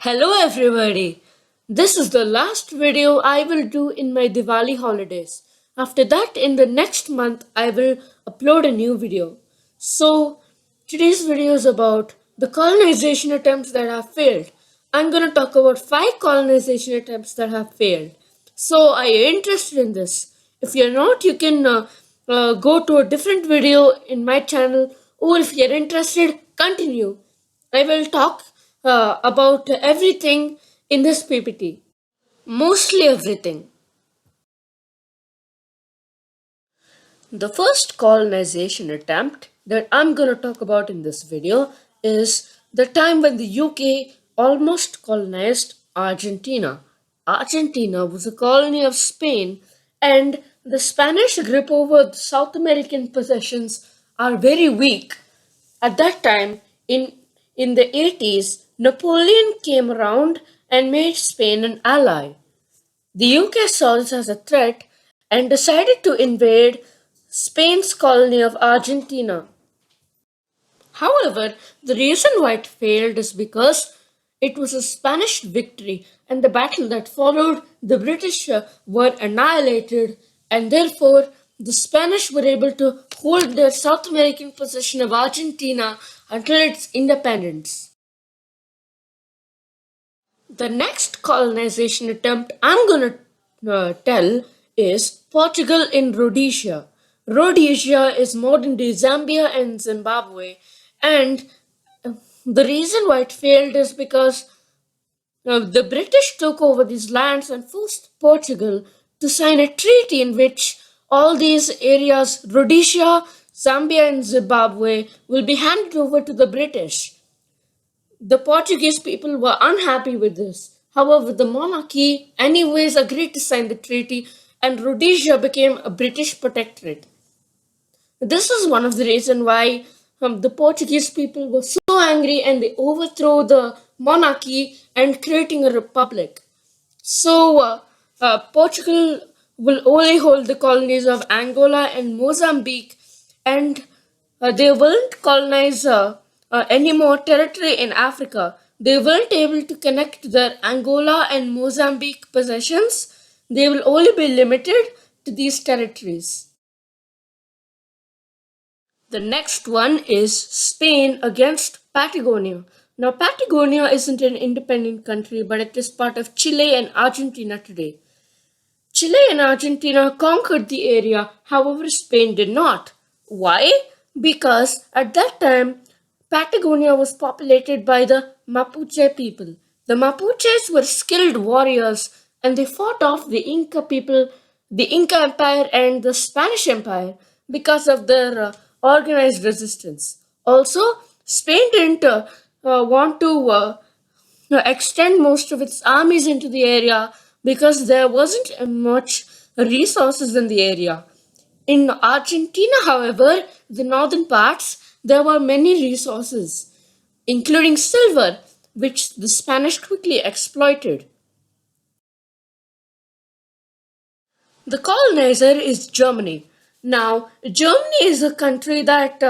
Hello everybody. This is the last video I will do in my Diwali holidays. After that, in the next month, I will upload a new video. So, today's video is about the colonization attempts that have failed. I'm going to talk about 5 colonization attempts that have failed. So, are you interested in this? If you're not, you can go to a different video in my channel, or if you're interested, continue. I will talk about everything in this PPT. Mostly everything. The first colonization attempt that I'm going to talk about in this video is the time when the UK almost colonized Argentina. Argentina was a colony of Spain, and the Spanish grip over the South American possessions are very weak. At that time, in the 80s, Napoleon came around and made Spain an ally. The UK saw this as a threat and decided to invade Spain's colony of Argentina. However, the reason why it failed is because it was a Spanish victory, and the battle that followed, the British were annihilated, and therefore the Spanish were able to hold their South American possession of Argentina until its independence. The next colonization attempt I'm going to tell is Portugal in Rhodesia. Rhodesia is modern day Zambia and Zimbabwe, and the reason why it failed is because the British took over these lands and forced Portugal to sign a treaty in which all these areas, Rhodesia, Zambia, and Zimbabwe, will be handed over to the British. The Portuguese people were unhappy with this. However, the monarchy, anyways, agreed to sign the treaty, and Rhodesia became a British protectorate. This is one of the reasons why the Portuguese people were so angry and they overthrew the monarchy and creating a republic. So, Portugal will only hold the colonies of Angola and Mozambique, and they weren't colonize any more territory in Africa. They weren't able to connect their Angola and Mozambique possessions. They will only be limited to these territories. The next one is Spain against Patagonia. Now, Patagonia isn't an independent country, but it is part of Chile and Argentina today. Chile and Argentina conquered the area, however, Spain did not. Why? Because at that time, Patagonia was populated by the Mapuche people. The Mapuches were skilled warriors and they fought off the Inca people, the Inca Empire, and the Spanish Empire because of their organized resistance. Also, Spain didn't want to extend most of its armies into the area because there wasn't much resources in the area. In Argentina, however, the northern parts, there were many resources, including silver, which the Spanish quickly exploited. The colonizer is Germany. Now, Germany is a country that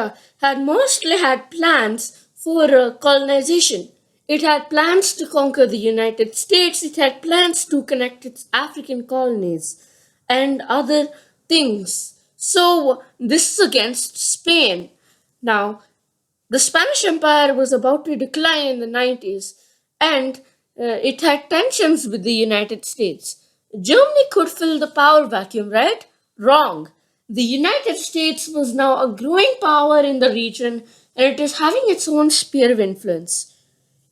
had mostly had plans for colonization. It had plans to conquer the United States, it had plans to connect its African colonies and other things. So, this is against Spain. Now, the Spanish Empire was about to decline in the 90s and it had tensions with the United States. Germany could fill the power vacuum, right? Wrong. The United States was now a growing power in the region and it is having its own sphere of influence.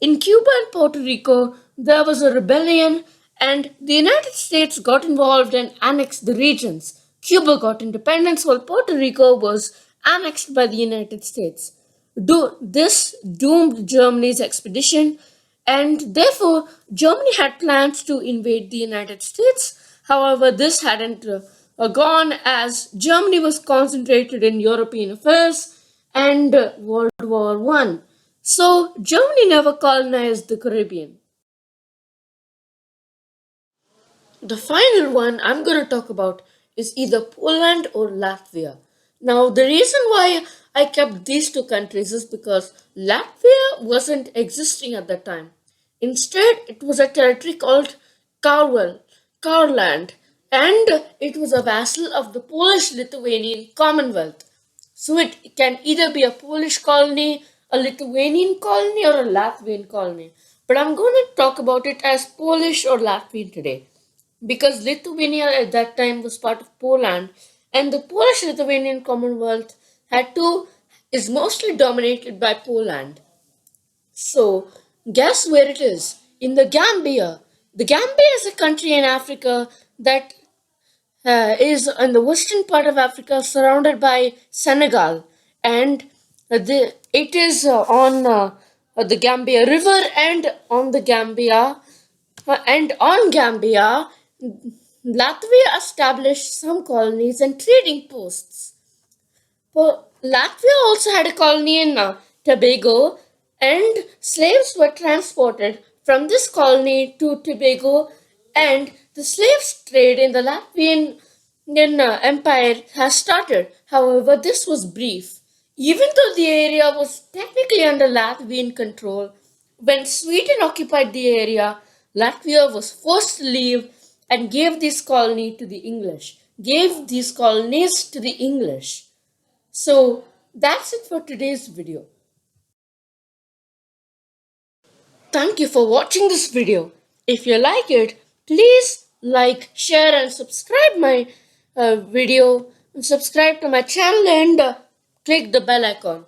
In Cuba and Puerto Rico, there was a rebellion and the United States got involved and annexed the regions. Cuba got independence while Puerto Rico was annexed by the United States. This doomed Germany's expedition, and therefore Germany had plans to invade the United States. However, this hadn't gone as Germany was concentrated in European affairs and World War One. So Germany never colonized the Caribbean. The final one I'm going to talk about is either Poland or Latvia. Now, the reason why I kept these two countries is because Latvia wasn't existing at that time. Instead, it was a territory called Carwell, Carland, and it was a vassal of the Polish-Lithuanian Commonwealth. So it can either be a Polish colony, a Lithuanian colony, or a Latvian colony. But I'm going to talk about it as Polish or Latvian today because Lithuania at that time was part of Poland, and the Polish-Lithuanian Commonwealth had to is mostly dominated by Poland. So, guess where it is? In the Gambia. The Gambia is a country in Africa that is in the western part of Africa, surrounded by Senegal, and it is on the Gambia River, and on Gambia, Latvia established some colonies and trading posts. Latvia also had a colony in Tobago, and slaves were transported from this colony to Tobago, and the slaves trade in the Latvian Empire has started. However, this was brief. Even though the area was technically under Latvian control, when Sweden occupied the area, Latvia was forced to leave and gave these colonies to the English. So that's it for today's video. Thank you for watching this video. If you like it, please like, share and subscribe my video. Subscribe to my channel and click the bell icon.